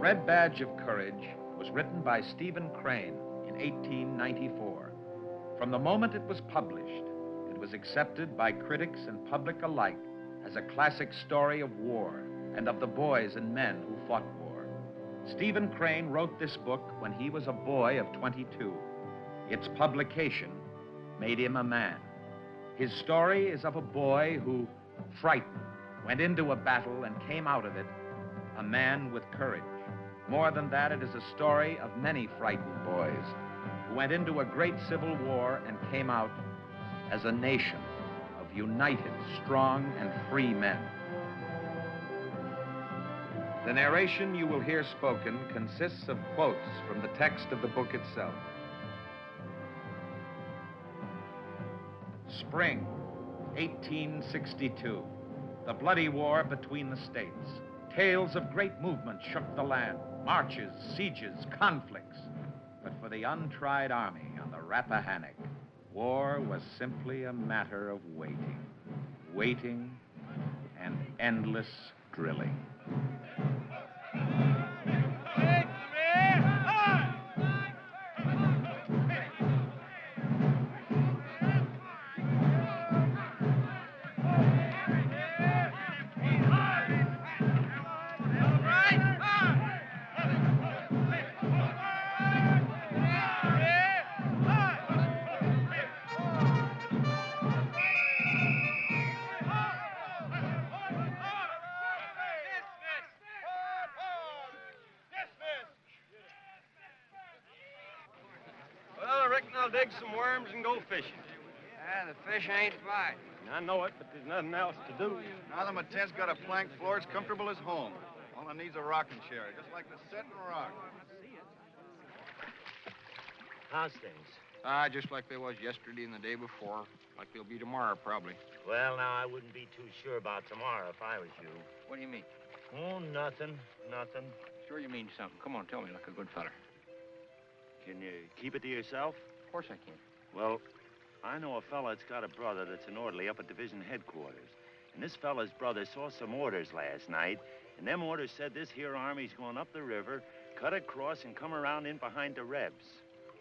Red Badge of Courage was written by Stephen Crane in 1894. From the moment it was published, it was accepted by critics and public alike as a classic story of war and of the boys and men who fought war. Stephen Crane wrote this book when he was a boy of 22. Its publication made him a man. His story is of a boy who, frightened, went into a battle and came out of it a man with courage. More than that, it is a story of many frightened boys who went into a great civil war and came out as a nation of united, strong, and free men. The narration you will hear spoken consists of quotes from the text of the book itself. Spring, 1862. The bloody war between the states. Tales of great movements shook the land. Marches, sieges, conflicts. But for the untried army on the Rappahannock, war was simply a matter of waiting. Waiting and endless drilling. I'll dig some worms and go fishing. Yeah, the fish ain't biting. I know it, but there's nothing else to do. Now that my tent's got a plank floor, it's comfortable as home. All I need's a rocking chair, just like the set and rock. How's things? Just like they was yesterday and the day before. Like they'll be tomorrow, probably. Well, now, I wouldn't be too sure about tomorrow if I was you. What do you mean? Oh, nothing. Sure you mean something. Come on, tell me like a good feller. Can you keep it to yourself? Of course I can. Well, I know a fella that's got a brother that's an orderly up at division headquarters. And this fella's brother saw some orders last night, and them orders said this here army's going up the river, cut across, and come around in behind the Rebs.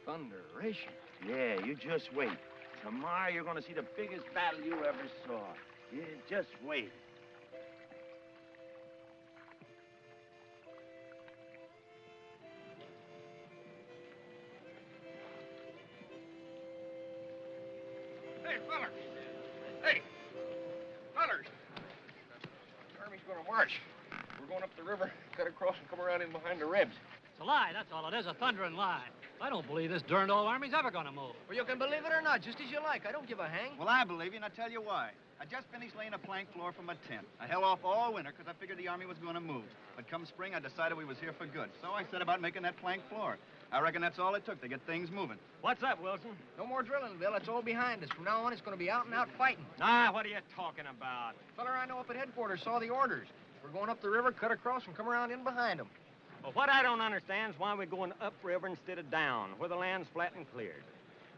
Thunderation. Yeah, you just wait. Tomorrow you're going to see the biggest battle you ever saw. You just wait. Hey, fellers. Hey, fellers. The army's gonna march. We're going up the river, cut across, and come around in behind the Rebs. It's a lie, that's all it is, a thundering lie. I don't believe this darned old army's ever gonna move. Well, you can believe it or not, just as you like. I don't give a hang. Well, I believe you, and I'll tell you why. I just finished laying a plank floor for my tent. I held off all winter because I figured the army was going to move. But come spring, I decided we was here for good. So I set about making that plank floor. I reckon that's all it took to get things moving. What's up, Wilson? No more drilling, Bill. It's all behind us. From now on, it's going to be out and out fighting. What are you talking about? Feller I know up at headquarters saw the orders. We're going up the river, cut across, and come around in behind them. Well, what I don't understand is why we're going upriver instead of down, where the land's flat and cleared.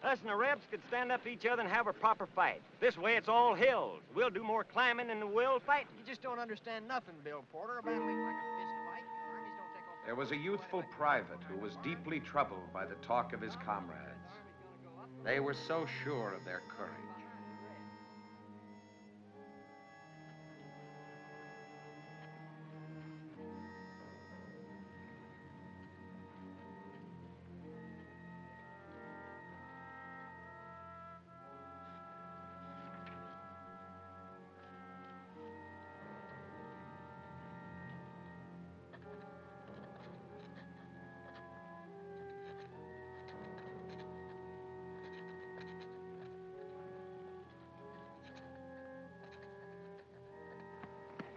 Us and the Rebs could stand up to each other and have a proper fight. This way, it's all hills. We'll do more climbing than we'll fight. You just don't understand nothing, Bill Porter. A battle ain't like a fist fight. Armies don't take off. There was a youthful private who was deeply troubled by the talk of his comrades. They were so sure of their courage.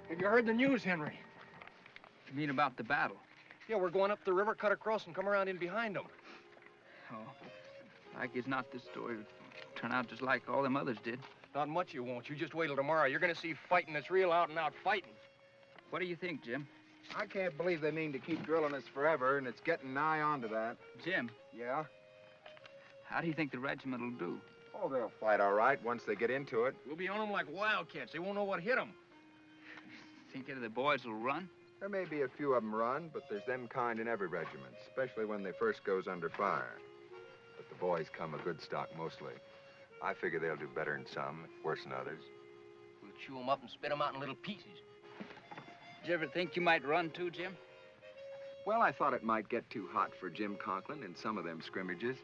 Have you heard the news, Henry? You mean about the battle? Yeah, we're going up the river, cut across, and come around in behind them. Oh, like it's not this story. Turn out just like all them others did. Not much you won't. You just wait till tomorrow. You're going to see fighting that's real out and out fighting. What do you think, Jim? I can't believe they mean to keep drilling us forever, and it's getting nigh onto that. Jim, Yeah? how do you think the regiment will do? Oh, they'll fight all right once they get into it. We'll be on them like wildcats. They won't know what hit them. Think any of the boys will run? There may be a few of them run, but there's them kind in every regiment, especially when they first goes under fire. But the boys come a good stock mostly. I figure they'll do better than some, if worse than others. We'll chew 'em up and spit 'em out in little pieces. Did you ever think you might run too, Jim? Well, I thought it might get too hot for Jim Conklin in some of them scrimmages.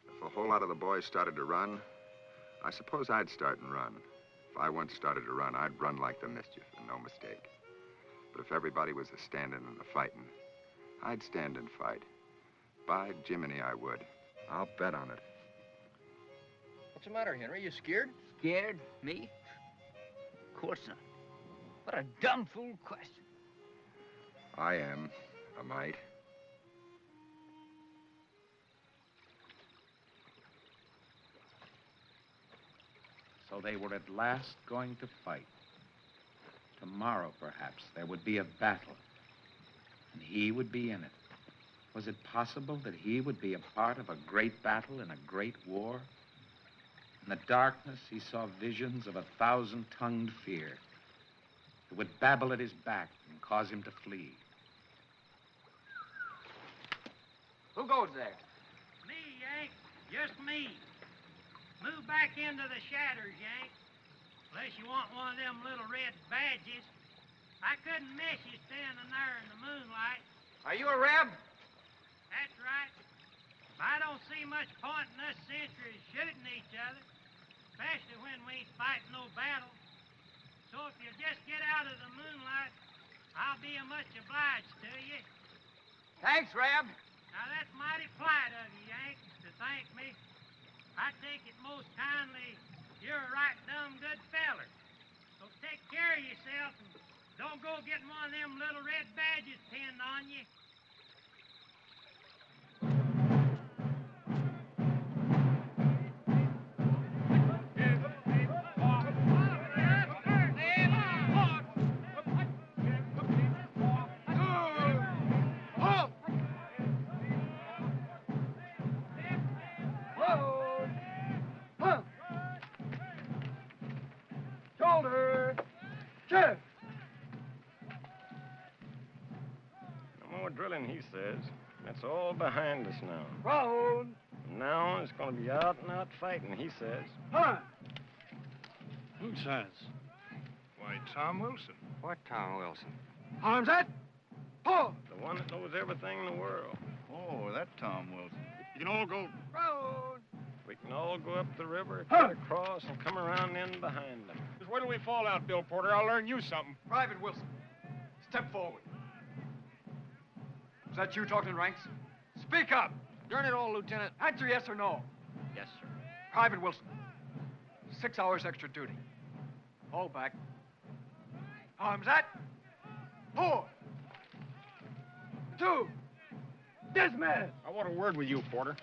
If a whole lot of the boys started to run, I suppose I'd start and run. If I once started to run, I'd run like the mischief, and no mistake. But if everybody was a standing and a fighting, I'd stand and fight. By Jiminy, I would. I'll bet on it. What's the matter, Henry? You scared? Scared? Me? Of course not. What a dumb fool question. I am. I might. So they were at last going to fight. Tomorrow, perhaps, there would be a battle. And he would be in it. Was it possible that he would be a part of a great battle in a great war? In the darkness, he saw visions of 1,000-tongued fear. It would babble at his back and cause him to flee. Who goes there? Me, Yank. Just me. Move back into the shadows, Yank. Unless you want one of them little red badges. I couldn't miss you standing there in the moonlight. Are you a Reb? That's right. I don't see much point in us sentries shooting each other, especially when we ain't fighting no battle. So if you'll just get out of the moonlight, I'll be much obliged to you. Thanks, Reb. Now, that's mighty polite of you, Yank, to thank me. I take it most kindly you're a right dumb good feller. So take care of yourself and don't go getting one of them little red badges pinned on you. Drilling, he says. That's all behind us now. Road. Now it's going to be out and out fighting, he says. Huh? Who says? Why, Tom Wilson. What Tom Wilson? Arms that? Oh! The one that knows everything in the world. Oh, that Tom Wilson. You can all go. Road. We can all go up the river, cut across, and come around in behind them. Just wait till we fall out, Bill Porter. I'll learn you something. Private Wilson, step forward. Is that you talking in ranks? Speak up! Darn it all, Lieutenant. Answer yes or no. Yes, sir. Private Wilson, 6 hours extra duty. Fall back. Arms at 4, 2, dismiss! I want a word with you, Porter.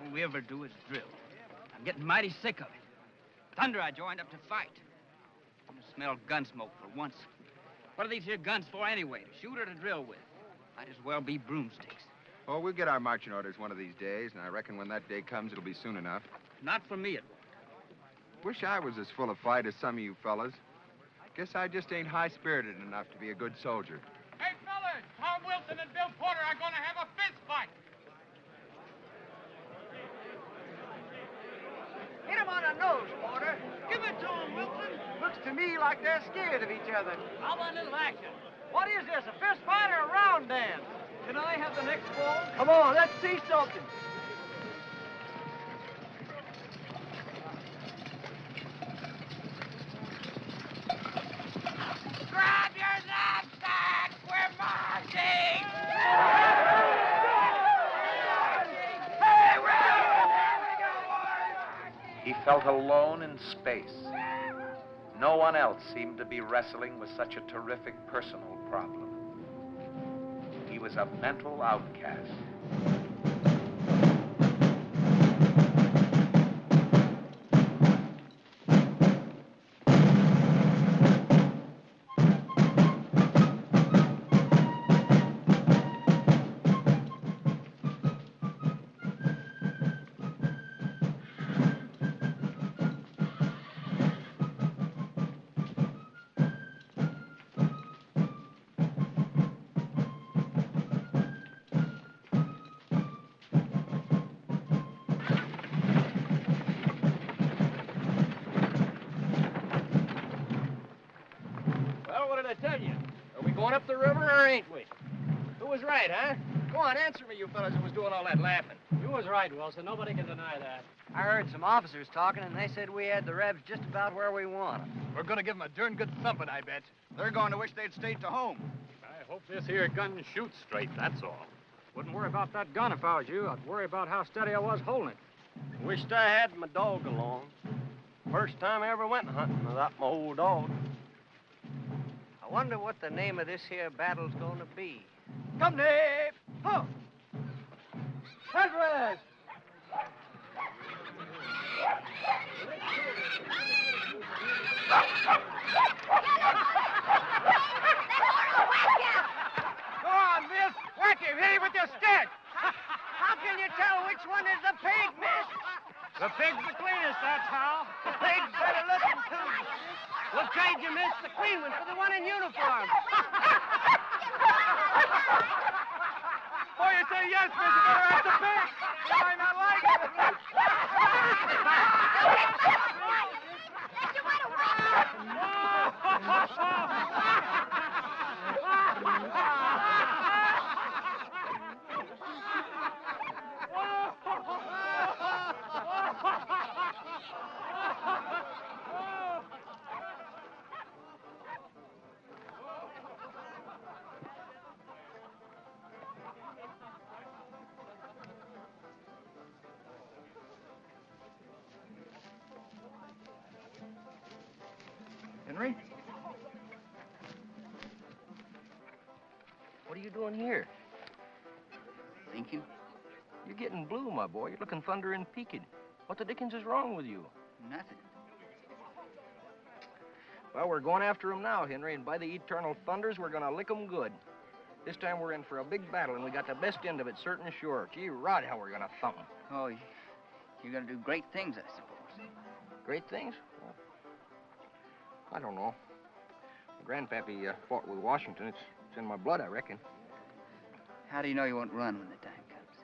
All we ever do is drill. I'm getting mighty sick of it. Thunder, I joined up to fight. I smell gun smoke for once. What are these here guns for anyway? To shoot or to drill with? Might as well be broomsticks. Oh, we'll get our marching orders one of these days, and I reckon when that day comes, it'll be soon enough. Not for me, it won't. Wish I was as full of fight as some of you fellas. Guess I just ain't high-spirited enough to be a good soldier. Hey, fellas! Tom Wilson and Bill Porter are going to have a fist fight. Hit him on the nose, Porter. Give it to him, Wilson. Looks to me like they're scared of each other. How about a little action? What is this, a fist fight or a round dance? Can I have the next ball? Come on, let's see something. Grab your knapsack! We're marching! Hey, He felt alone in space. No one else seemed to be wrestling with such a terrific personal problem. He was a mental outcast. tell you. Are we going up the river or ain't we? Who was right, huh? Go on, answer me, you fellas who was doing all that laughing. You was right, Wilson. Nobody can deny that. I heard some officers talking, and they said we had the Rebs just about where we want them. We're gonna give them a darn good thumping, I bet. They're going to wish they'd stayed to home. I hope this here gun shoots straight, that's all. Wouldn't worry about that gun if I was you. I'd worry about how steady I was holding it. Wished I had my dog along. First time I ever went hunting without my old dog. I wonder what the name of this here battle's going to be. Come, Dave! Ho! Henry! Go on, miss! Whack him! Hit him with your stick! How can you tell which one is the pig, miss? The pig's the cleanest, that's how. The pig's better looking, too. We'll trade you, miss, the clean one for the one in uniform. Boy, you say yes, miss, you better have the pig! You might not like it! Henry? What are you doing here? Thinking? You're getting blue, my boy. You're looking thunder and peaked. What the dickens is wrong with you? Nothing. Well, we're going after 'em now, Henry, and by the eternal thunders, we're gonna lick 'em good. This time we're in for a big battle, and we got the best end of it, certain and sure. Gee, rod, how we're gonna thump 'em. Oh, you're going to do great things, I suppose. Great things? Well, I don't know. Grandpappy fought with Washington. It's in my blood, I reckon. How do you know you won't run when the time comes?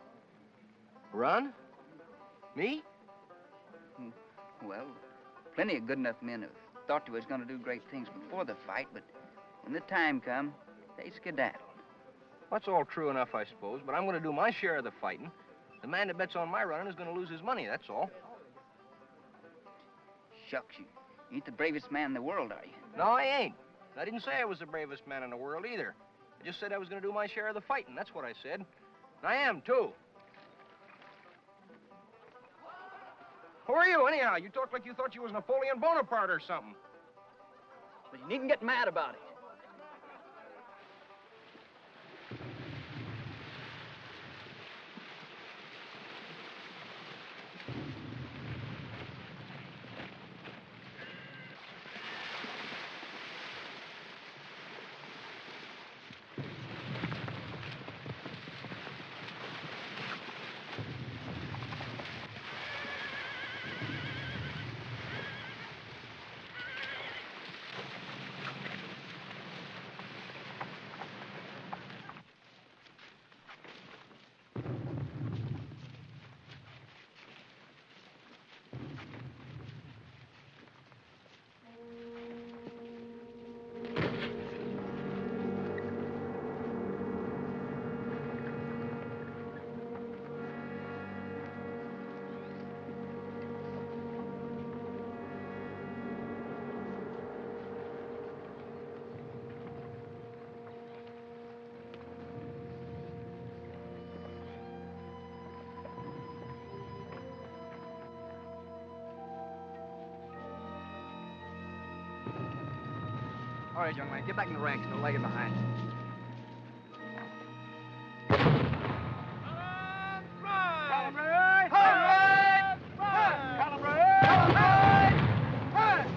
Run? Me? Well, plenty of good enough men have thought they was going to do great things before the fight, but when the time come, they skedaddled. That's all true enough, I suppose, but I'm going to do my share of the fighting. The man that bets on my running is going to lose his money, that's all. Shucks, you ain't the bravest man in the world, are you? No, I ain't. I didn't say I was the bravest man in the world either. I just said I was going to do my share of the fighting. That's what I said. And I am, too. Who are you, anyhow? You talk like you thought you was Napoleon Bonaparte or something. But you needn't get mad about it. All right, young man, get back in the ranks. Don't lag it behind. Calibrate! Calibrate! Calibrate! Calibrate!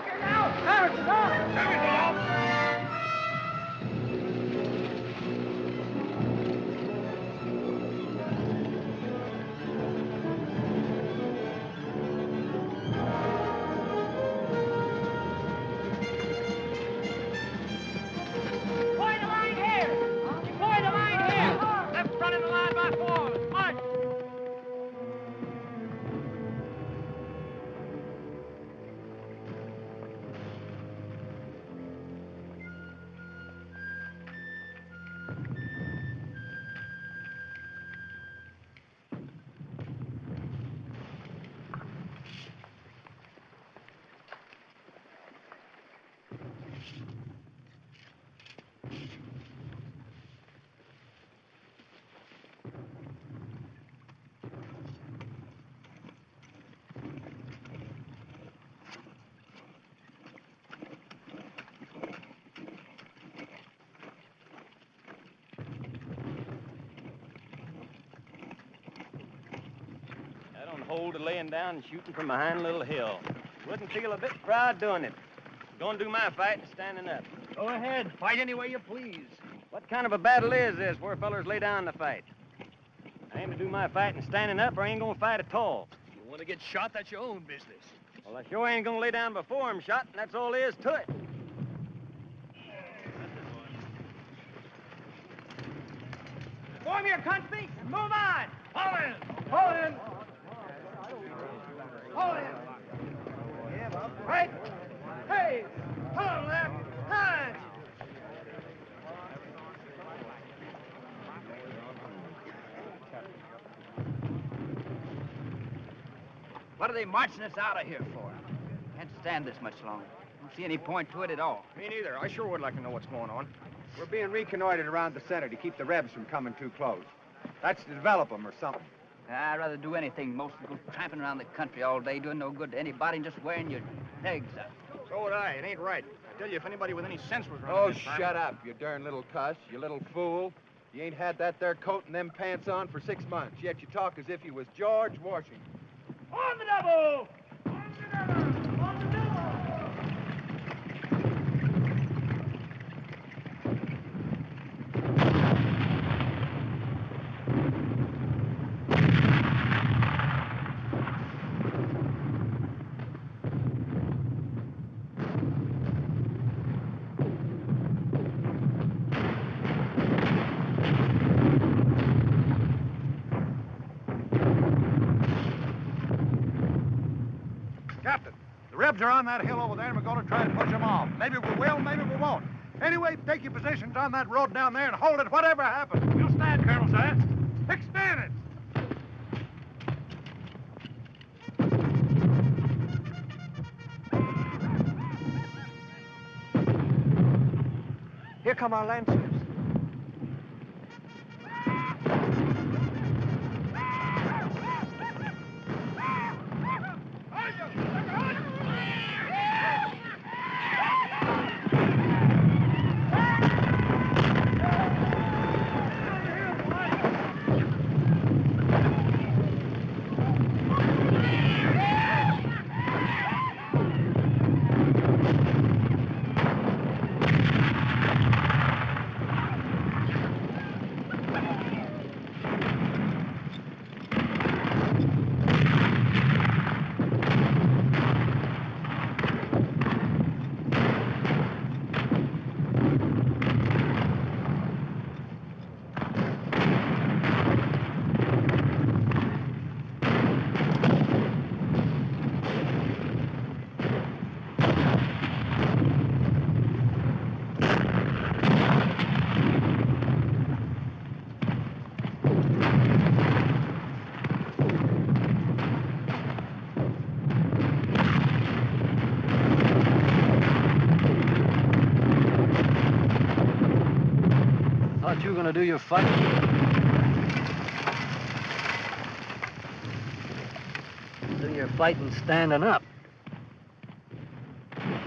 Get out! Harrison, out! There we go! hold to laying down and shooting from behind a little hill. Wouldn't feel a bit proud doing it. Going to do my fighting standing up. Go ahead. Fight any way you please. What kind of a battle is this where fellers lay down to fight? I aim to do my fighting standing up or I ain't gonna fight at all. You want to get shot, that's your own business. Well, I sure ain't gonna lay down before I'm shot, and that's all there is to it. Form your country and move on. Fall in! Hold in. Hold in. Right. Hey. Hold left. Punch. What are they marching us out of here for? Can't stand this much longer. Don't see any point to it at all. Me neither. I sure would like to know what's going on. We're being reconnoitered around the center to keep the Rebs from coming too close. That's to develop them or something. I'd rather do anything. Mostly go tramping around the country all day, doing no good to anybody and just wearing your legs out. So would I. It ain't right. I tell you, if anybody with any sense was running Oh, this farm- shut up, you darn little cuss, you little fool. You ain't had that there coat and them pants on for 6 months, yet you talk as if you was George Washington. On the double! On the double! On the double! Captain, the Rebs are on that hill over there, and we're going to try to push them off. Maybe we will, maybe we won't. Anyway, take your positions on that road down there and hold it whatever happens. We'll stand, Colonel, sir. Stand it. Here come our lancers. Thought you were going to do your fighting. Do your fighting standing up.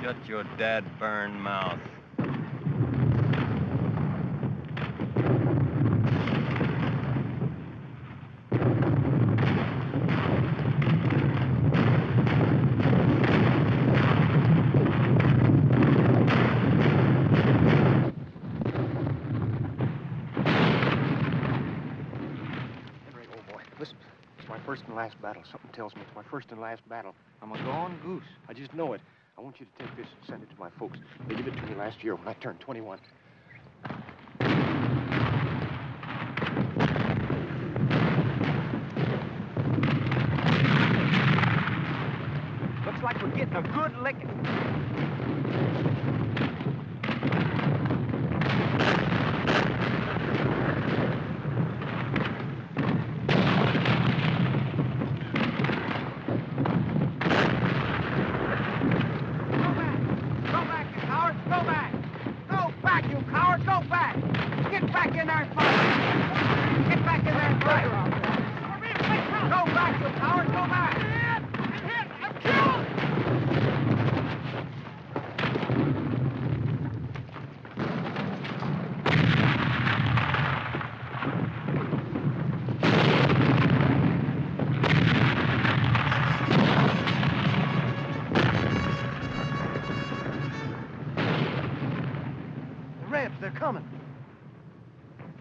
Shut your dad-burned mouth. Henry, old boy, listen. It's my first and last battle. Something tells me it's my first and last battle. I'm a gone goose. I just know it. I want you to take this and send it to my folks. They gave it to me last year when I turned 21. Looks like we're getting a good licking. coming.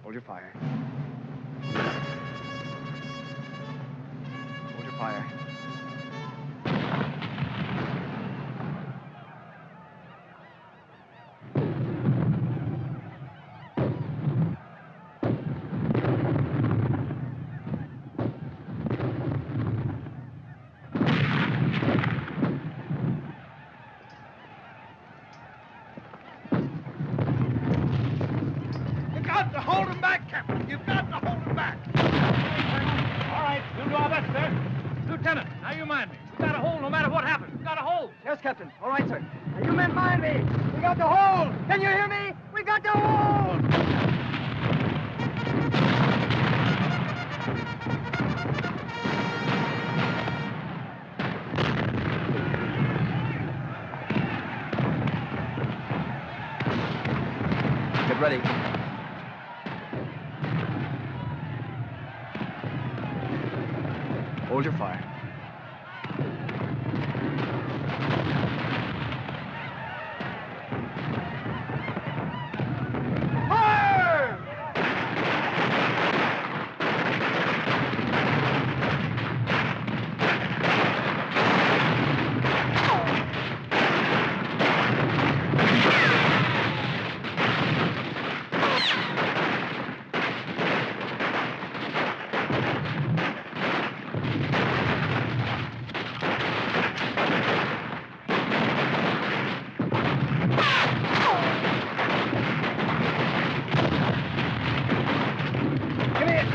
Hold your fire. Hold your fire. You've got to hold him back, Captain. You've got to hold him back. All right, we'll do our best, sir. Lieutenant, now you mind me. We got a hold no matter what happens. We got a hold. Yes, Captain. All right, sir. Now, you men mind me. We got to hold. Can you hear me? We got to hold. Get ready. Hold your fire. Fire! Give me it.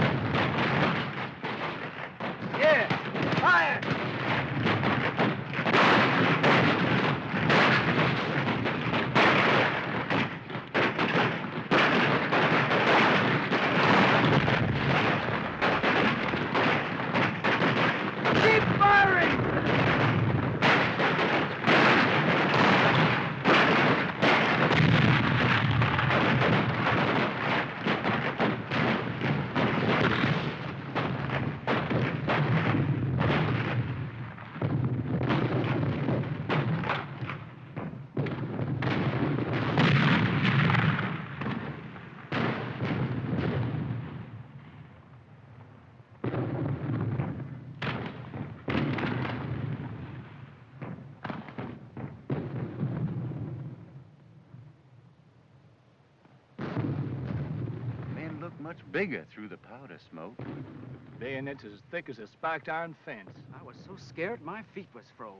Yeah. Fire. Keep firing. Men look much bigger through the powder smoke. Bayonets as thick as a spiked iron fence. I was so scared my feet was froze.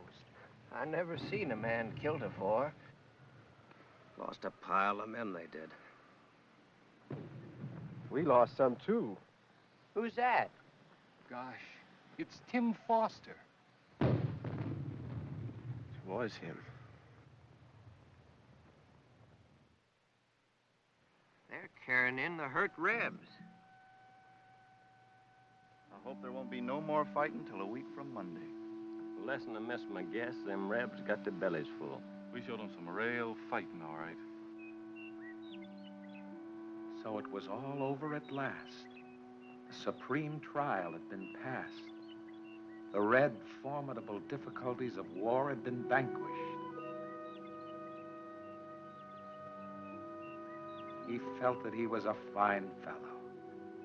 I never seen a man killed afore. Lost a pile of men, they did. We lost some, too. Who's that? Gosh, it's Tim Foster. It was him. They're carrying in the hurt Rebs. I hope there won't be no more fighting till a week from Monday. Lesson I missed my guess, them Rebs got their bellies full. We showed them some real fighting, all right. So it was all over at last. The supreme trial had been passed. The red, formidable difficulties of war had been vanquished. He felt that he was a fine fellow.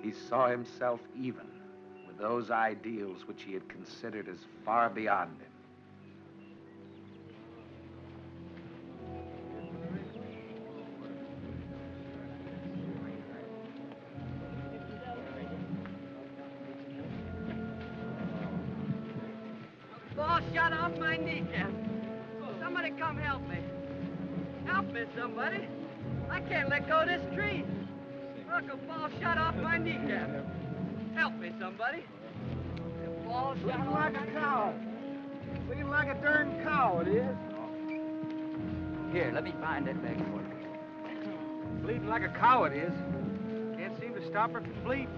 He saw himself even with those ideals which he had considered as far beyond him. Ball shot off my kneecap. Somebody come help me. Help me, somebody. I can't let go of this tree. Look, a ball shot off my kneecap. Help me, somebody. A ball shot off like a cow. Bleeding like a darn cow, it is. Here, let me find that leg for you. Bleeding like a cow, it is. Can't seem to stop her from bleeding.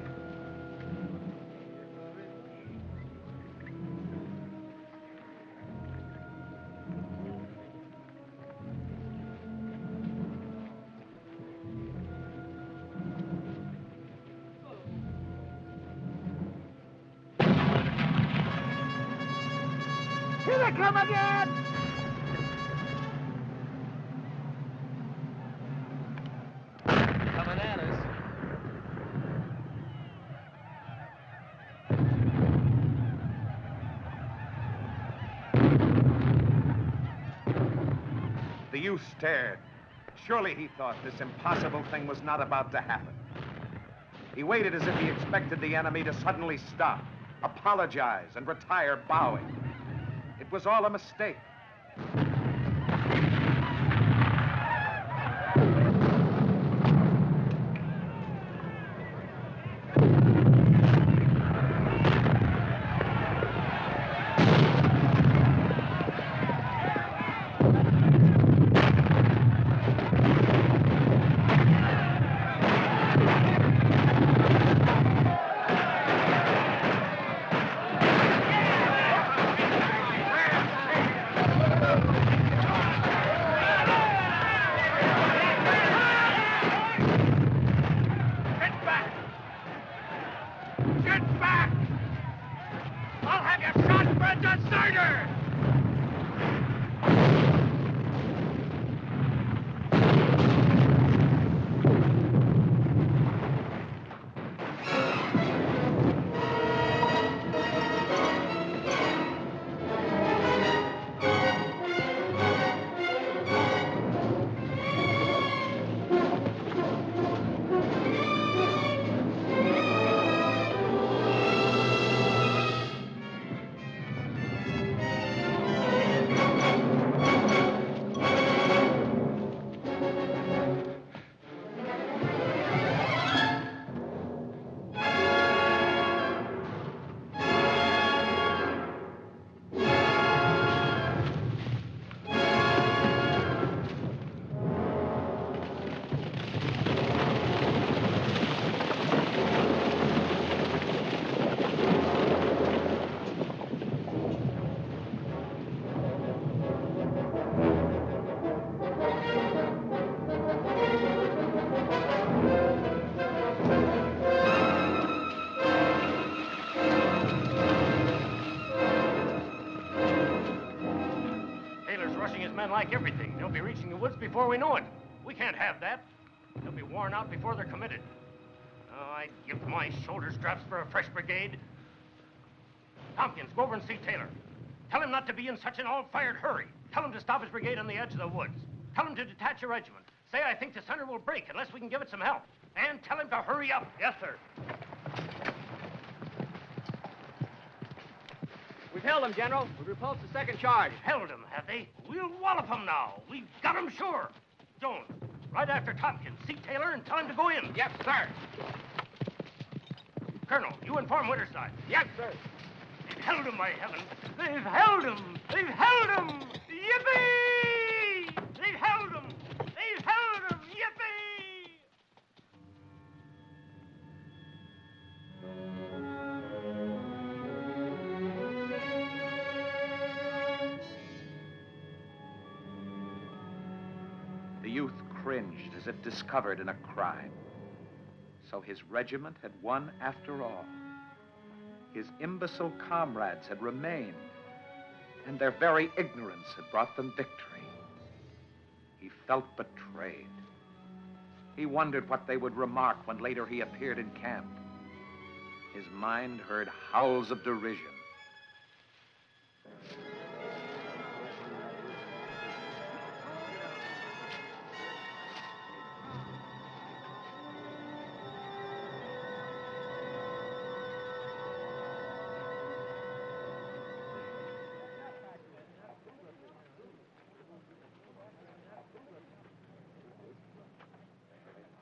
Here they come again! The youth stared. Surely, he thought, this impossible thing was not about to happen. He waited as if he expected the enemy to suddenly stop, apologize, and retire bowing. It was all a mistake. Like everything. They'll be reaching the woods before we know it. We can't have that. They'll be worn out before they're committed. Oh, I'd give my shoulder straps for a fresh brigade. Tompkins, go over and see Taylor. Tell him not to be in such an all-fired hurry. Tell him to stop his brigade on the edge of the woods. Tell him to detach a regiment. Say I think the center will break unless we can give it some help. And tell him to hurry up. Yes, sir. We've held them, General. We've repulsed the second charge. Held them, have they? We'll wallop them now. We've got them sure. Jones, right after Tompkins, see Taylor and tell him to go in. Yes, sir. Colonel, you inform Winterside. Yes, sir. They've held him, by heaven. They've held him. They've held him. Yippee! They've held him. They've held him. Yippee! The youth cringed as if discovered in a crime. So his regiment had won after all. His imbecile comrades had remained, and their very ignorance had brought them victory. He felt betrayed. He wondered what they would remark when later he appeared in camp. His mind heard howls of derision.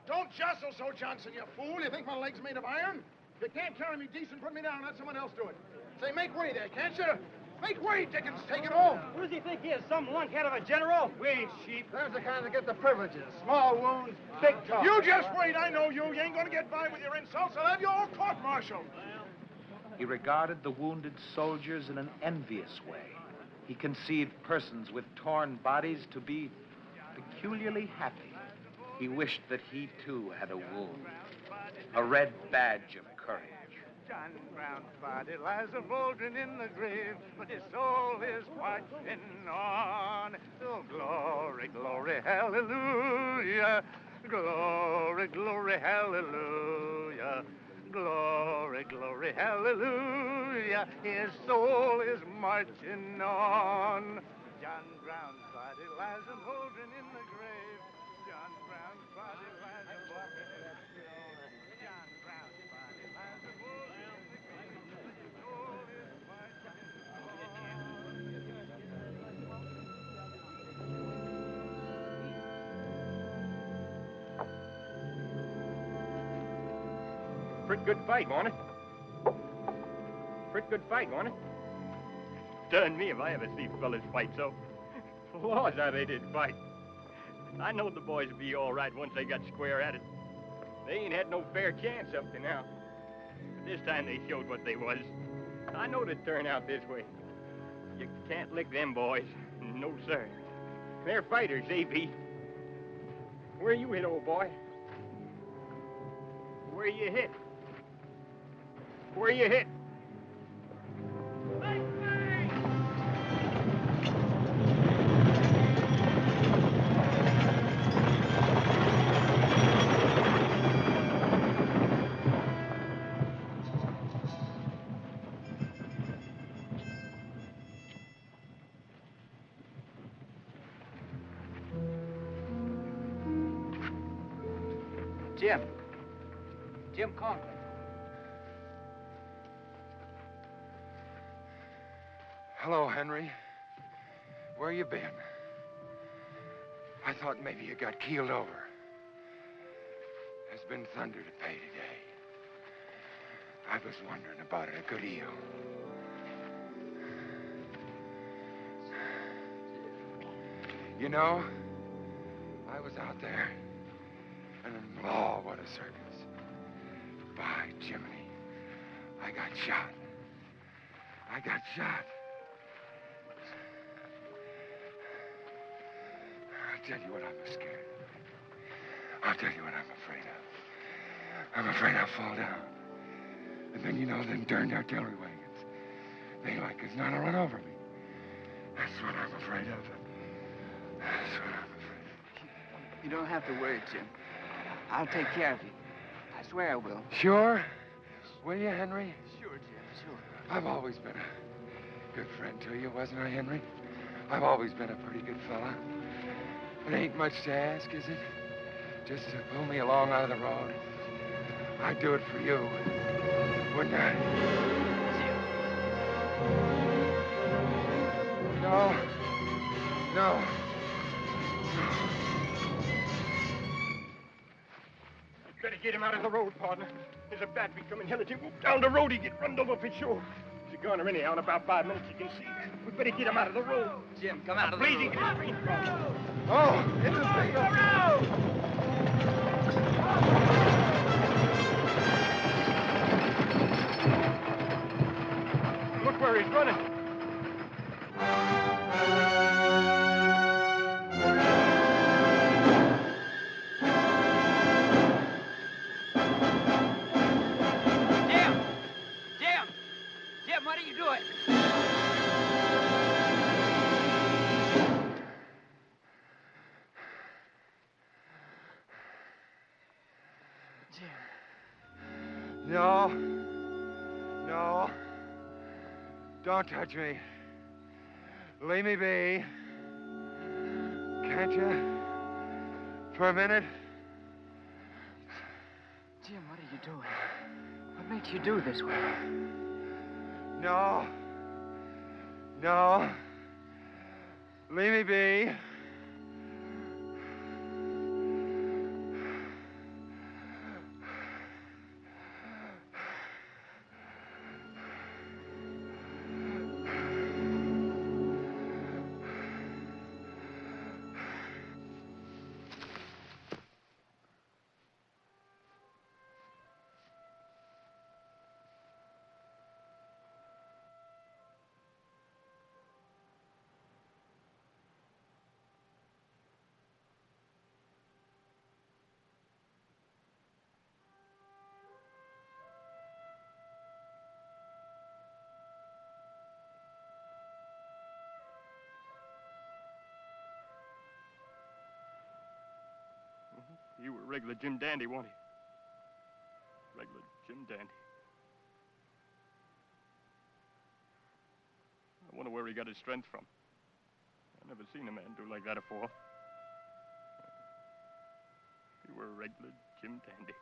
Don't jostle so, Johnson, you fool. You think my leg's made of iron? If you can't carry me decent, put me down. Let someone else do it. Say, make way there, can't you? Make way, Dickens. Take it home. Who does he think he is, some lunkhead of a general? We ain't sheep. There's the kind that get the privileges. Small wounds, big talk. You just wait. I know you. You ain't gonna get by with your insults. I'll have you all court-martialed. He regarded the wounded soldiers in an envious way. He conceived persons with torn bodies to be peculiarly happy. He wished that he, too, had a wound, a red badge of courage. John Brown's body lies a mouldin in the grave, but his soul is marching on. Oh, glory, glory, hallelujah. Glory, glory, hallelujah. Glory, glory, hallelujah. His soul is marching on. John Brown's body lies a mouldin in the grave. John Brown's body lies a mouldin in the grave. John Brown's body lies a mouldin in the grave. His soul is white Pretty good fight, wasn't it? Pretty good fight, wasn't it? Darn me if I ever see fellas fight so. Laws, how they did fight. I knowed the boys would be all right once they got square at it. They ain't had no fair chance up to now. But this time they showed what they was. I knowed it'd turn out this way. You can't lick them boys. No, sir. They're fighters, they be. Where you hit, old boy? Where you hit? Where you hit? Jim Conklin. Hello, Henry. Where you been? I thought maybe you got keeled over. There's been thunder to pay today. I was wondering about it a good deal. You know, I was out there, and oh, what a circus. By Jiminy, I got shot. I got shot. I'll tell you what I'm scared of. I'll tell you what I'm afraid of. I'm afraid I'll fall down. And then, you know, them darned artillery wagons. They like as not to run over me. That's what I'm afraid of. That's what I'm afraid of. You don't have to worry, Jim. I'll take care of you. I swear I will. Sure? Will you, Henry? Sure, Jim, sure. I've always been a good friend to you, wasn't I, Henry? I've always been a pretty good fella. It ain't much to ask, is it? Just to pull me along out of the road. I'd do it for you, wouldn't I? No. No. Better get him out of the road, partner. There's a battery coming hell. If you move down the road, he get run over for sure. He's a gunner anyhow. In about 5 minutes, you can see. We better get him out of the road. Jim, come out of the road. road. Please, get his feet from. Oh, it's a signal. Look where he's running. Jim, what are you doing? No. No. Don't touch me. Leave me be. Can't you? For a minute? Jim, what are you doing? What makes you do this way? No. No. Leave me be. You were regular Jim Dandy, weren't you? Regular Jim Dandy. I wonder where he got his strength from. I Never seen a man do like that afore. You were a regular Jim Dandy.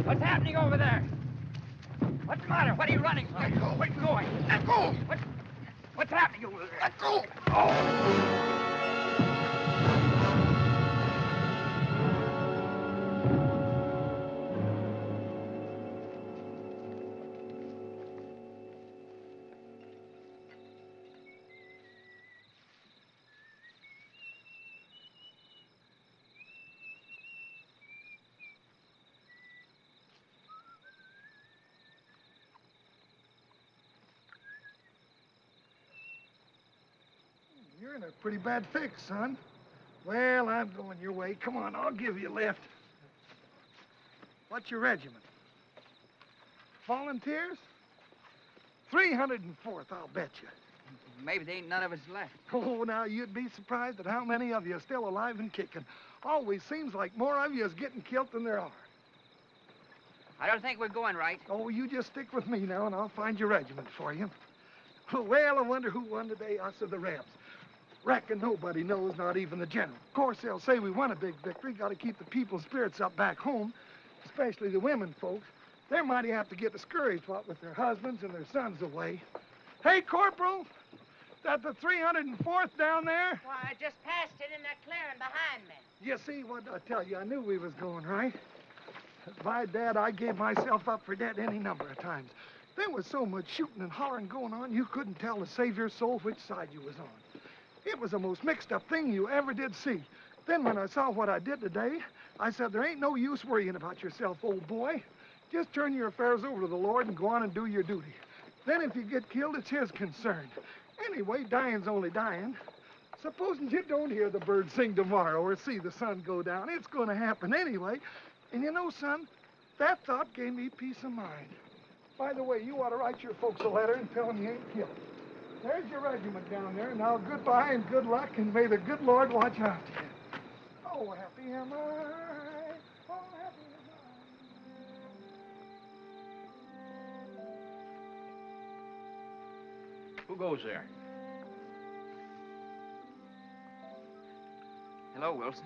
What's happening over there? What's the matter? What are you running from? Let go. Where are you going? Let go. What's happening over there? Let go. Oh. You're in a pretty bad fix, son. Well, I'm going your way. Come on, I'll give you a lift. What's your regiment? Volunteers? 304th, I'll bet you. Maybe there ain't none of us left. Oh, now, you'd be surprised at how many of you are still alive and kicking. Always seems like more of you is getting killed than there are. I don't think we're going right. Oh, you just stick with me now, and I'll find your regiment for you. Well, I wonder who won today, us or the Rebs. Reckon nobody knows, not even the general. Of course, they'll say we won a big victory. Got to keep the people's spirits up back home, especially the women folks. They're mighty apt to get discouraged, what, with their husbands and their sons away. Hey, Corporal, that the 304th down there? Why, I just passed it in that clearing behind me. You see, what did I tell you? I knew we was going right. By Dad, I gave myself up for dead any number of times. There was so much shooting and hollering going on, you couldn't tell to save your soul which side you was on. It was the most mixed-up thing you ever did see. Then when I saw what I did today, I said, there ain't no use worrying about yourself, old boy. Just turn your affairs over to the Lord and go on and do your duty. Then if you get killed, it's his concern. Anyway, dying's only dying. Supposing you don't hear the birds sing tomorrow or see the sun go down, it's going to happen anyway. And you know, son, that thought gave me peace of mind. By the way, you ought to write your folks a letter and tell them you ain't killed. There's your regiment down there. Now, goodbye and good luck, and may the good Lord watch out to you. Oh, happy am I. Oh, happy am I. Who goes there? Hello, Wilson.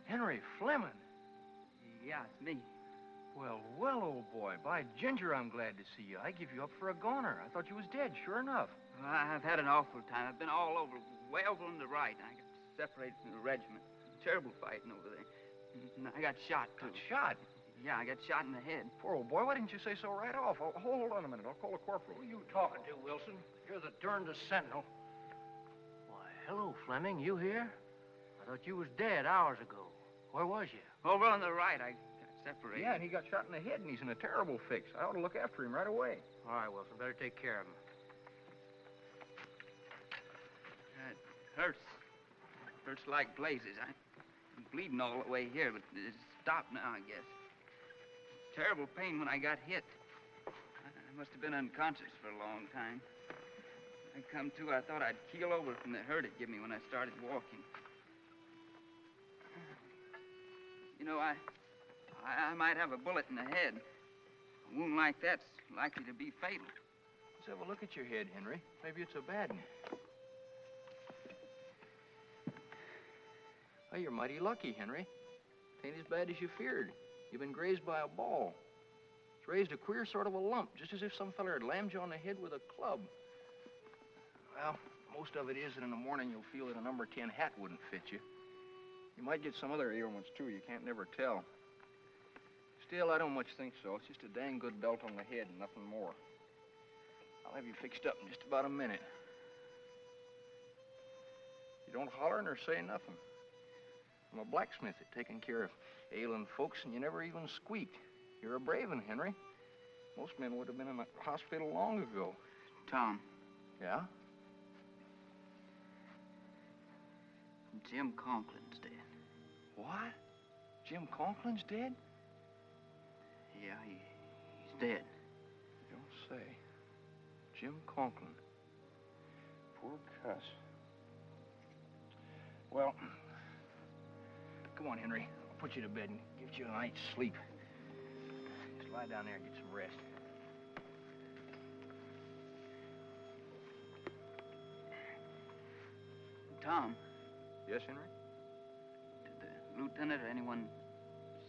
Henry Fleming. Yeah, it's me. Well, old boy. By Ginger, I'm glad to see you. I give you up for a goner. I thought you was dead, sure enough. Well, I've had an awful time. I've been all over, way over on the right. I got separated from the regiment. Terrible fighting over there. And I got shot, too. Got shot? Yeah, I got shot in the head. Poor old boy, why didn't you say so right off? Oh, hold on a minute. I'll call a corporal. Who are you talking to, Wilson? You're the darndest sentinel. Why, hello, Fleming. You here? I thought you was dead hours ago. Where was you? Over on the right. I got separated. Yeah, and he got shot in the head, and he's in a terrible fix. I ought to look after him right away. All right, Wilson. Better take care of him. It hurts. It hurts like blazes. I'm bleeding all the way here, but it's stopped now, I guess. Terrible pain when I got hit. I must have been unconscious for a long time. I come to, I thought I'd keel over from the hurt it gave me when I started walking. You know, I might have a bullet in the head. A wound like that's likely to be fatal. Let's have a look at your head, Henry. Maybe it's a bad one. Well, you're mighty lucky, Henry. It ain't as bad as you feared. You've been grazed by a ball. It's raised a queer sort of a lump, just as if some feller had lammed you on the head with a club. Well, most of it is that in the morning you'll feel that a number 10 hat wouldn't fit you. You might get some other ailments, too. You can't never tell. Still, I don't much think so. It's just a dang good belt on the head and nothing more. I'll have you fixed up in just about a minute. You don't holler nor say nothing. I'm a blacksmith at taking care of ailing folks, and you never even squeaked. You're a brave one, Henry. Most men would have been in the hospital long ago. Tom. Yeah? Jim Conklin's dead. What? Jim Conklin's dead? Yeah, he's dead. You don't say. Jim Conklin. Poor cuss. Well, come on, Henry. I'll put you to bed and give you a night's sleep. Just lie down there and get some rest. Tom. Yes, Henry? Did the lieutenant or anyone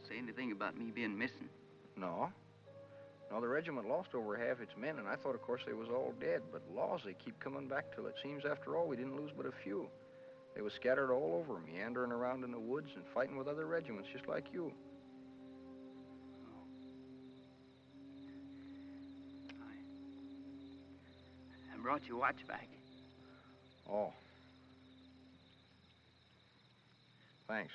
say anything about me being missing? No. No, the regiment lost over half its men, and I thought, of course, they was all dead. But laws, they keep coming back till it seems, after all, we didn't lose but a few. They was scattered all over, meandering around in the woods and fighting with other regiments, just like you. I brought your watch back. Oh. Thanks.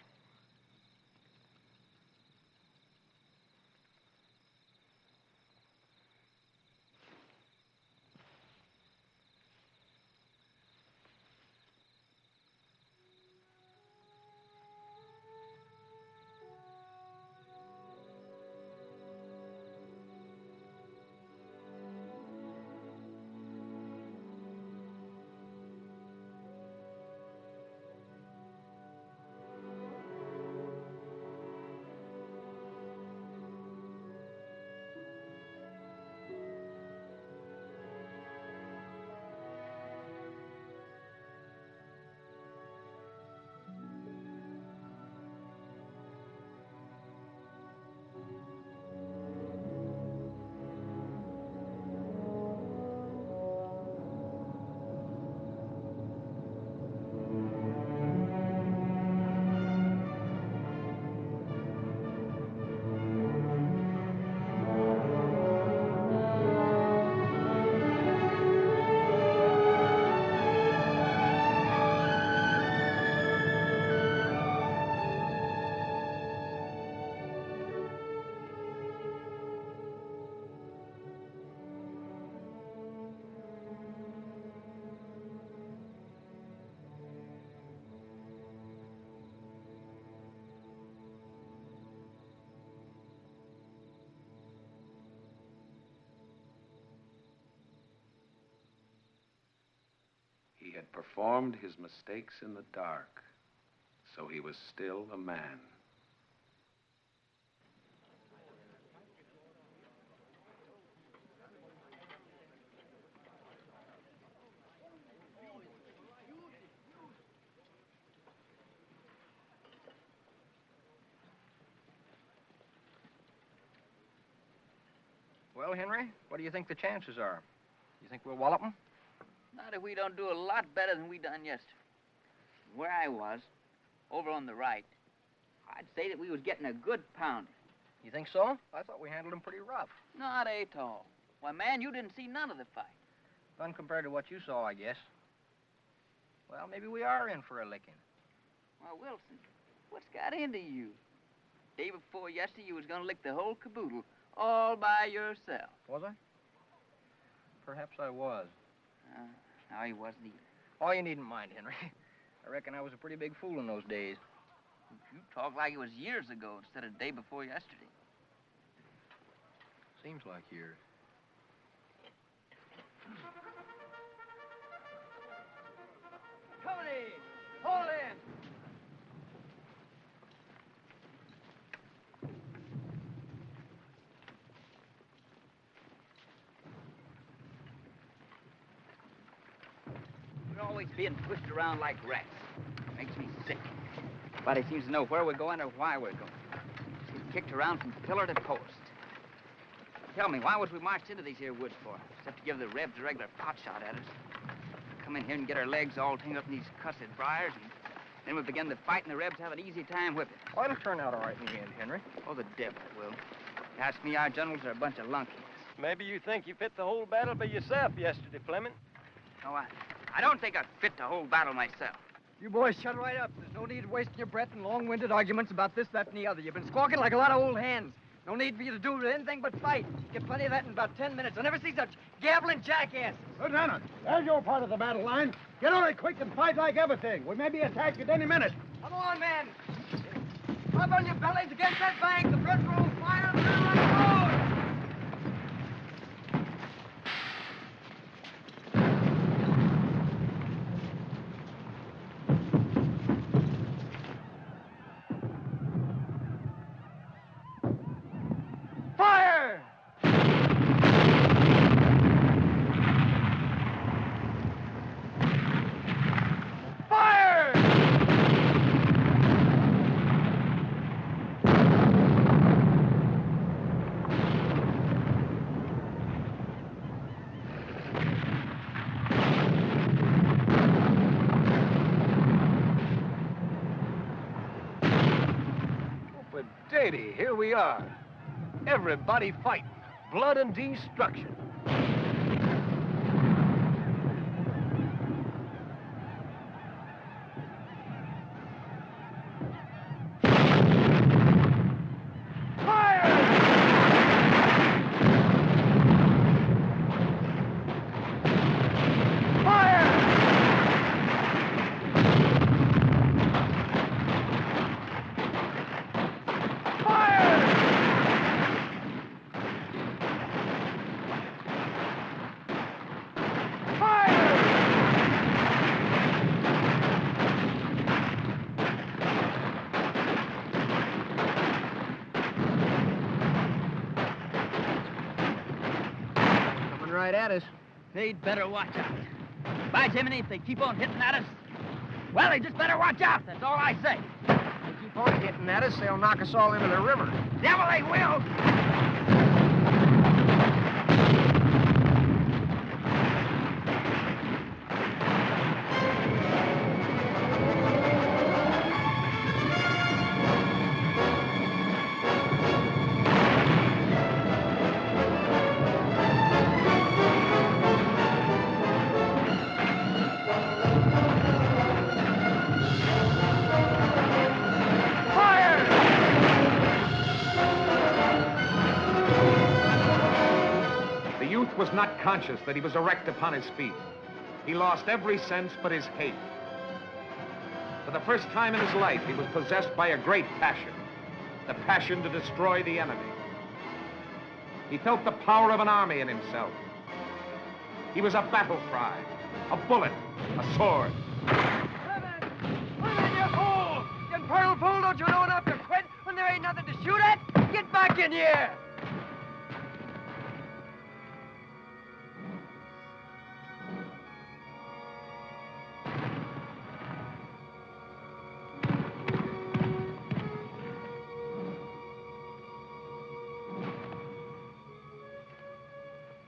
He had performed his mistakes in the dark, so he was still a man. Well, Henry, what do you think the chances are? You think we'll wallop them? Not if we don't do a lot better than we done yesterday. Where I was, over on the right, I'd say that we was getting a good pounding. You think so? I thought we handled them pretty rough. Not at all. Why, man, you didn't see none of the fight. None compared to what you saw, I guess. Well, maybe we are in for a licking. Well, Wilson, what's got into you? Day before yesterday, you was gonna lick the whole caboodle all by yourself. Was I? Perhaps I was. No, he wasn't either. Oh, you needn't mind, Henry. I reckon I was a pretty big fool in those days. You talk like it was years ago instead of day before yesterday. Seems like years. Tony! Hold in! We're always being pushed around like rats. Makes me sick. Nobody seems to know where we're going or why we're going. We've kicked around from pillar to post. Tell me, why was we marched into these here woods for? Except to give the Rebs a regular pot shot at us. Come in here and get our legs all tangled up in these cussed briars, and then we begin to fight, and the Rebs have an easy time whipping. Oh, it'll turn out all right in the end, Henry. Oh, the devil it will. Ask me, our generals are a bunch of lunkies. Maybe you think you fit the whole battle by yourself yesterday, Fleming. No, I don't think I fit the whole battle myself. You boys shut right up. There's no need wasting your breath in long-winded arguments about this, that, and the other. You've been squawking like a lot of old hens. No need for you to do anything but fight. Get plenty of that in about 10 minutes. I'll never see such gabbling jackasses. Lieutenant, there's your part of the battle line. Get on it quick and fight like everything. We may be attacked at any minute. Come on, men. Up on your bellies against that bank. The French will fire through right road. Lady, here we are. Everybody fighting. Blood and destruction. Right at us. They'd better watch out. By Jiminy, if they keep on hitting at us, well, they just better watch out. That's all I say. If they keep on hitting at us, they'll knock us all into the river. Devil, they will. Was not conscious that he was erect upon his feet. He lost every sense but his hate. For the first time in his life, he was possessed by a great passion, the passion to destroy the enemy. He felt the power of an army in himself. He was a battle cry, a bullet, a sword. Women, you fool! You infernal fool, don't you know enough to quit when there ain't nothing to shoot at? Get back in here!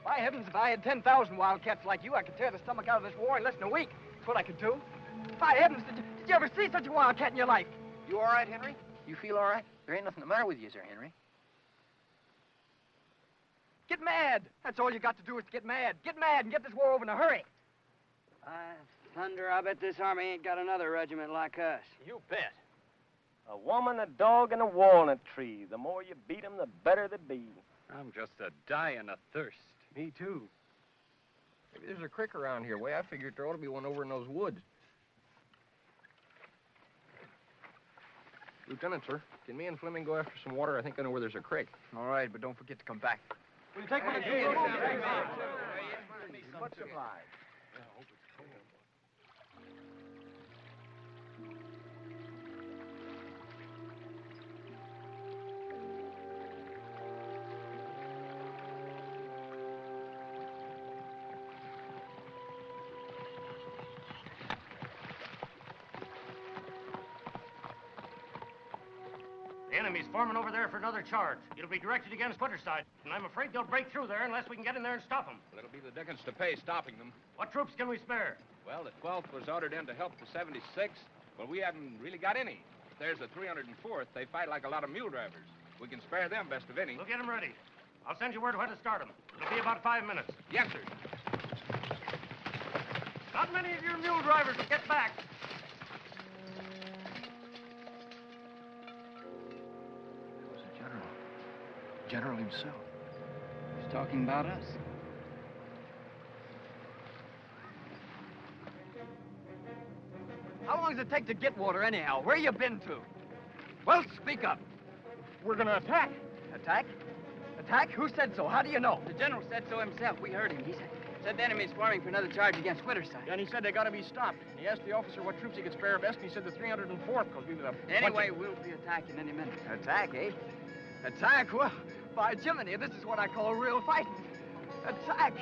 By heavens, if I had 10,000 wildcats like you, I could tear the stomach out of this war in less than a week. That's what I could do. By heavens, did you ever see such a wildcat in your life? You all right, Henry? You feel all right? There ain't nothing the matter with you, sir, Henry. Get mad. That's all you got to do is to get mad. Get mad and get this war over in a hurry. Thunder, I bet this army ain't got another regiment like us. You bet. A woman, a dog, and a walnut tree. The more you beat them, the better they be. I'm just dying of thirst. Me too. Maybe there's a creek around here. Way I figured there ought to be one over in those woods. Lieutenant, sir, can me and Fleming go after some water? I think I know where there's a creek. All right, but don't forget to come back. Will you take one of these? Much obliged. enemy's forming over there for another charge. It'll be directed against Whiterside, and I'm afraid they'll break through there unless we can get in there and stop them. Well, it'll be the dickens to pay stopping them. What troops can we spare? Well, the 12th was ordered in to help the 76th. Well, we haven't really got any. If there's the 304th, they fight like a lot of mule drivers. We can spare them best of any. We'll get them ready. I'll send you word where to start them. It'll be about 5 minutes. Yes, sir. Not many of your mule drivers will get back. It was the general. General himself. He's talking about us. How long does it take to get water, anyhow? Where you been to? Well, speak up. We're gonna attack. Attack? Attack? Who said so? How do you know? The general said so himself. We heard him. He said the enemy's forming for another charge against Whiterside. Yeah, and he said they gotta be stopped. And he asked the officer what troops he could spare best, and he said the 304th, because we were the... Anyway, we'll be attacking any minute. Attack, eh? Attack? Well, by Jiminy, this is what I call real fighting. Attack?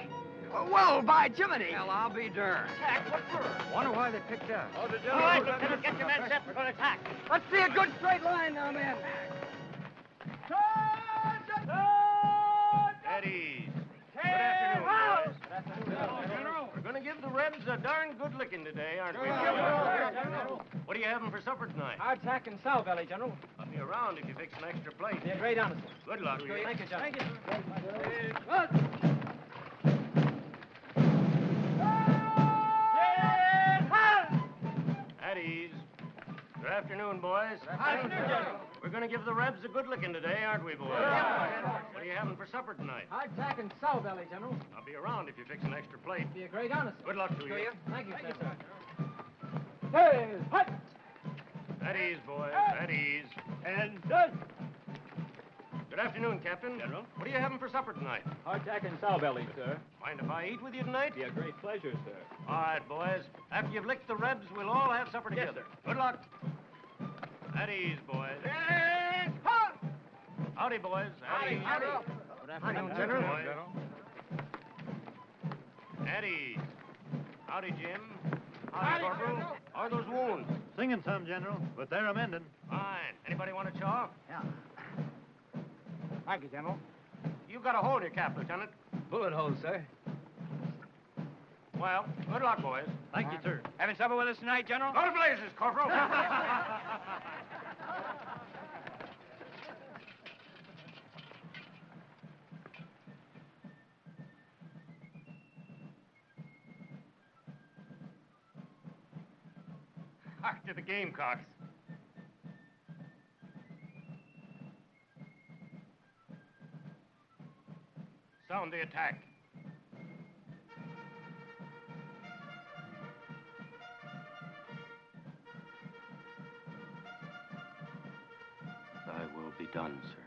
Well, by Jiminy. Well, I'll be darned. Attack? What for? Wonder why they picked us. Oh, the All right, Lieutenant, get your men set. We're going to attack. Let's see a good straight line now, men. At ease. Good afternoon, boys. Good afternoon, General. We're going to give the Rebs a darn good licking today, aren't we? What are you having for supper tonight? Hardtack and sow belly, General. I'll be around if you fix an extra plate. Yeah, great honor, sir. Good luck to you. Thank you, General. Thank you. At ease. Good afternoon, boys. Afternoon, General. We're going to give the Rebs a good licking today, aren't we, boys? What are you having for supper tonight? Hardtack and sow belly, General. I'll be around if you fix an extra plate. Be a great honor, sir. Good luck to you. Thank you, sir. Hey, hut! At ease, boys. At ease. And done. Good afternoon, Captain. General. What are you having for supper tonight? Hardtack and sow belly, sir. Mind if I eat with you tonight? Be a great pleasure, sir. All right, boys. After you've licked the Rebs, we'll all have supper together. Good luck. At ease, boys. Howdy, boys. At ease. Good afternoon, General. At ease. Howdy, Jim. Howdy, Corporal. How are those wounds? Singing some, General, but they're a-mending. Fine. Anybody want a chaw? Yeah. Thank you, General. You got a hole in your cap, Lieutenant. Bullet hole, sir. Well, good luck, boys. Thank you, sir. Having supper with us tonight, General? Go to blazes, Corporal. Hark to the gamecocks. Sound the attack. Thy will be done, sir.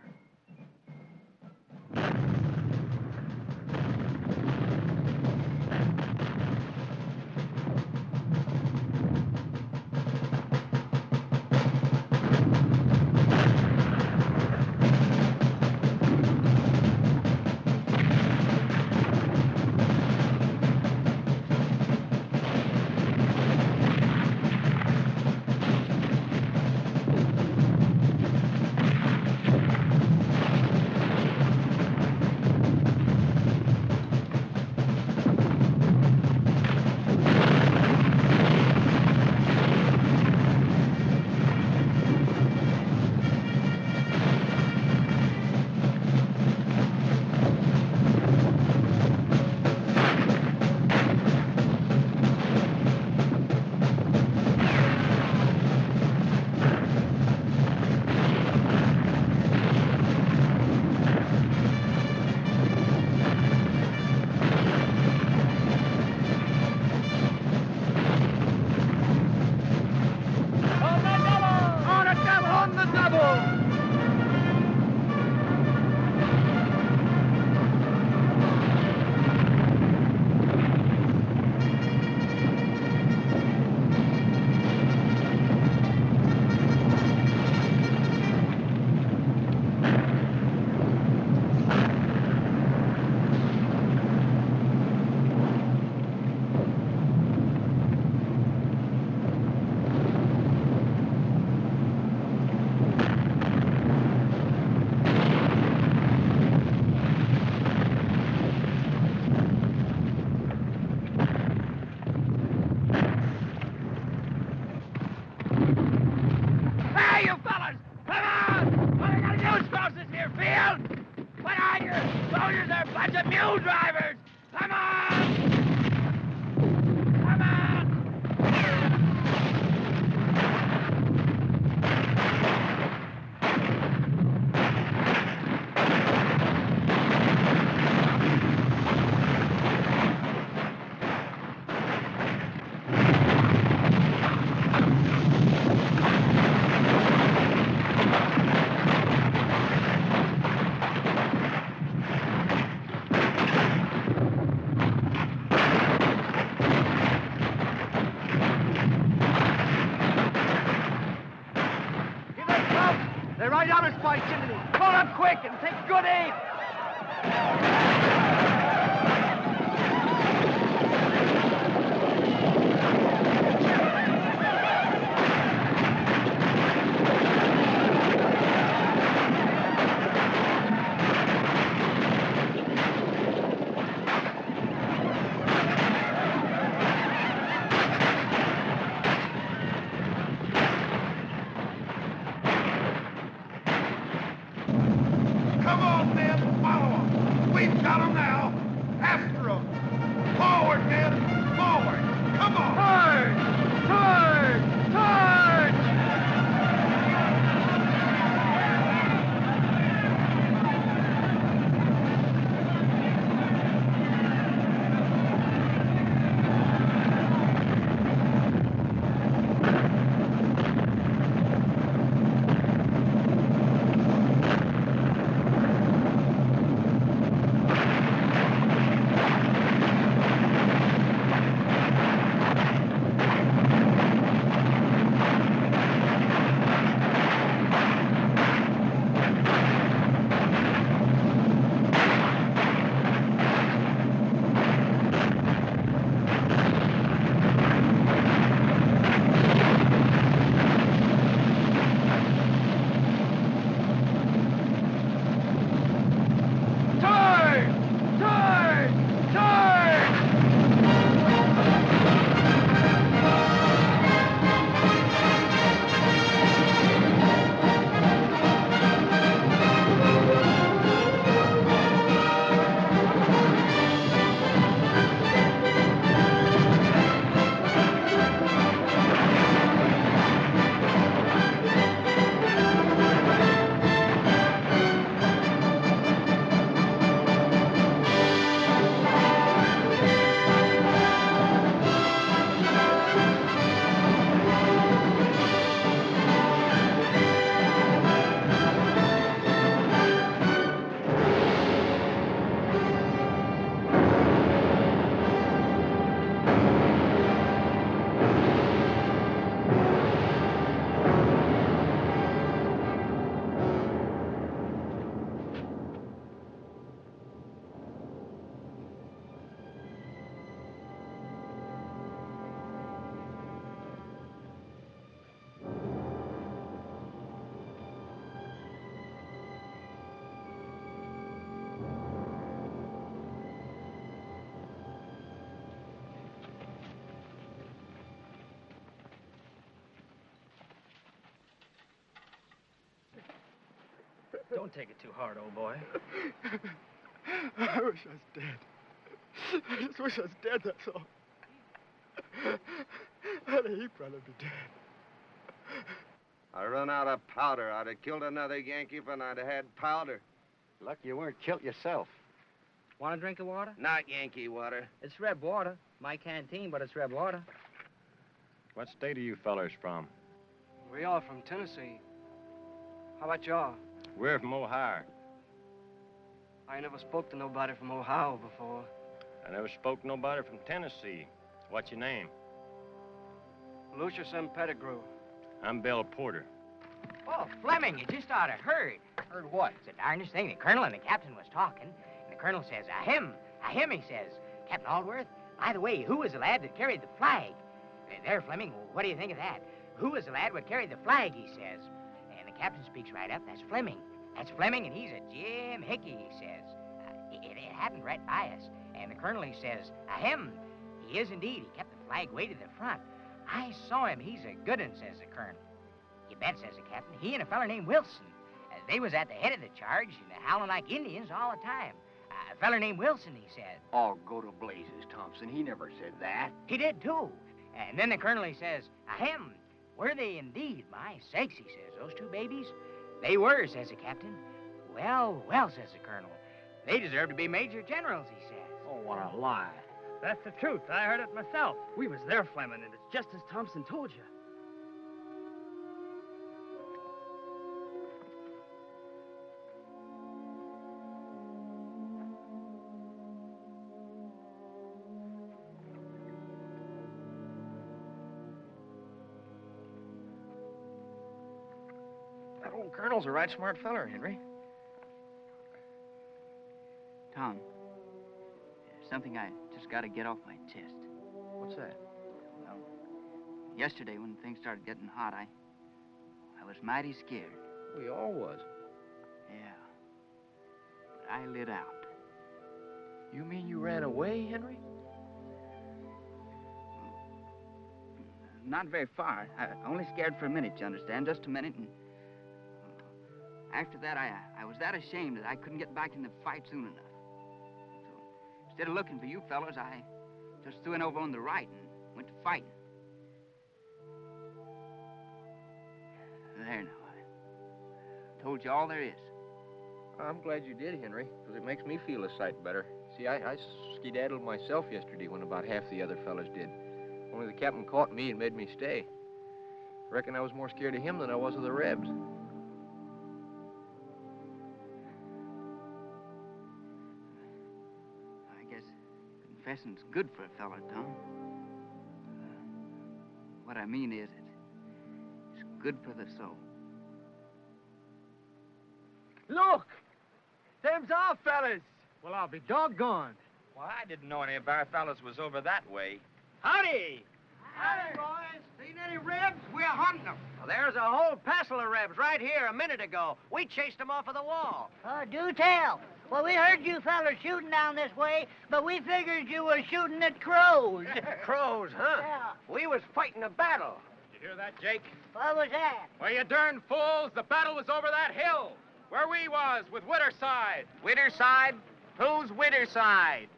They're right on us by Chimney. Pull up quick and take good aim. Come on, men, follow them. We've got them now. After them. Forward, men, forward. Come on. Turn! Turn! Turn! Don't take it too hard, old boy. I wish I was dead. I just wish I was dead, that's all. I'd a heap rather be dead. I run out of powder. I'd have killed another Yankee if I'd have had powder. Lucky you weren't killed yourself. Want a drink of water? Not Yankee water. It's Reb water. My canteen, but it's Reb water. What state are you fellers from? We all from Tennessee. How about y'all? We're from Ohio. I never spoke to nobody from Ohio before. I never spoke to nobody from Tennessee. What's your name? Lucius M. Pettigrew. I'm Bill Porter. Oh, Fleming, you just ought to heard. Heard what? It's the darndest thing. The colonel and the captain was talking, and the colonel says, ahem, he says. Captain Aldworth, by the way, who was the lad that carried the flag? There, Fleming, what do you think of that? Who was the lad that carried the flag, he says. And the captain speaks right up, that's Fleming. That's Fleming, and he's a Jim Hickey, he says. It happened right by us. And the colonel, he says, ahem, he is indeed. He kept the flag way to the front. I saw him. He's a good un, says the colonel. You bet, says the captain. He and a feller named Wilson. They was at the head of the charge and howling like Indians all the time. A feller named Wilson, he said. Oh, go to blazes, Thompson. He never said that. He did, too. And then the colonel, he says, ahem, were they indeed? My sakes, he says, those two babies? They were, says the captain. Well, well, says the colonel. They deserve to be major generals, he says. Oh, what a lie. That's the truth. I heard it myself. We was there, Fleming, and it's just as Thompson told you. old colonel's a right smart feller, Henry. Tom, there's something I just got to get off my chest. What's that? Well, yesterday when things started getting hot, I was mighty scared. We all was. Yeah. But I lit out. You mean you ran away, Henry? Not very far. I only scared for a minute, you understand? Just a minute, and after that, I was that ashamed that I couldn't get back in the fight soon enough. So instead of looking for you fellows, I just threw in over on the right and went to fighting. There now. I told you all there is. I'm glad you did, Henry, because it makes me feel a sight better. See, I skedaddled myself yesterday when about half the other fellas did. Only the captain caught me and made me stay. Reckon I was more scared of him than I was of the Rebs. I guess confessing's good for a fella, Tom. What I mean is, it's good for the soul. Look! Them's our fellas. Well, I'll be doggone. Well, I didn't know any of our fellas was over that way. Howdy! Howdy, boys. Seen any Rebs? We're hunting them. Well, there's a whole passel of Rebs right here a minute ago. We chased them off of the wall. Do tell. Well, we heard you fellas shooting down this way, but we figured you were shooting at crows. Crows, huh? Yeah. We was fighting a battle. Did you hear that, Jake? What was that? Well, you darn fools, the battle was over that hill, where we was with Whitterside. Whitterside? Who's Whitterside?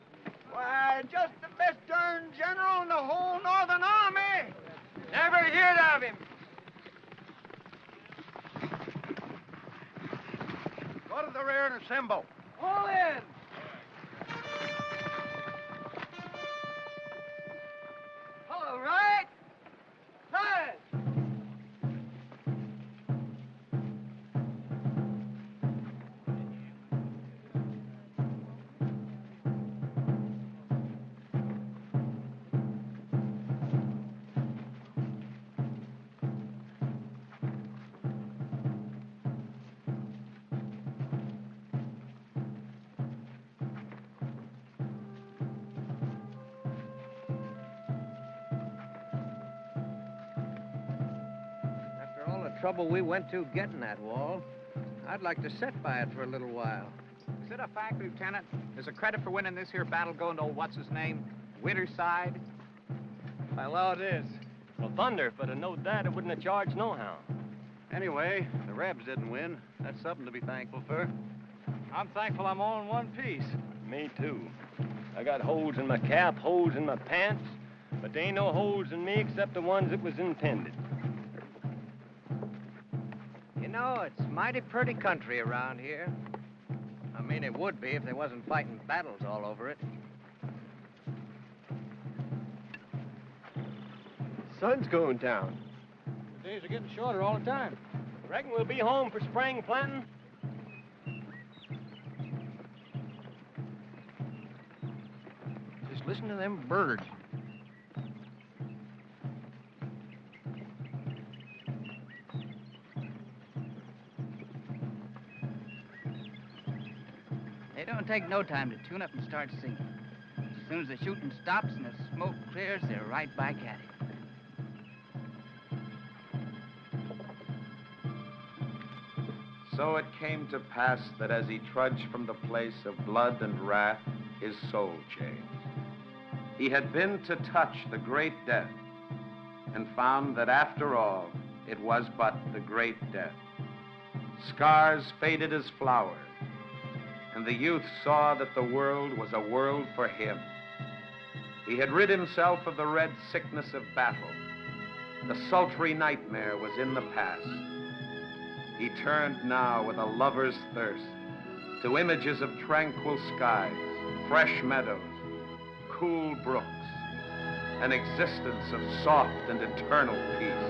Why, just the best darn general in the whole Northern Army. Never heard of him. Go to the rear and assemble. All in! All right! Nice! Trouble we went to getting that wall, I'd like to sit by it for a little while. Is it a fact, Lieutenant? Is a credit for winning this here battle going to old what's-his-name, Whitterside? My Lord, it is. Well, thunder, if I'd have knowed that, it wouldn't have charged nohow. Anyway, the Rebs didn't win. That's something to be thankful for. I'm thankful I'm all in one piece. Me, too. I got holes in my cap, holes in my pants, but there ain't no holes in me except the ones that was intended. You know, it's mighty pretty country around here. I mean, it would be if they wasn't fighting battles all over it. Sun's going down. The days are getting shorter all the time. Reckon we'll be home for spring planting? Just listen to them birds. They don't take no time to tune up and start singing. As soon as the shooting stops and the smoke clears, they're right back at it. So it came to pass that as he trudged from the place of blood and wrath, his soul changed. He had been to touch the great death and found that after all, it was but the great death. Scars faded as flowers, and the youth saw that the world was a world for him. He had rid himself of the red sickness of battle. The sultry nightmare was in the past. He turned now with a lover's thirst to images of tranquil skies, fresh meadows, cool brooks, an existence of soft and eternal peace.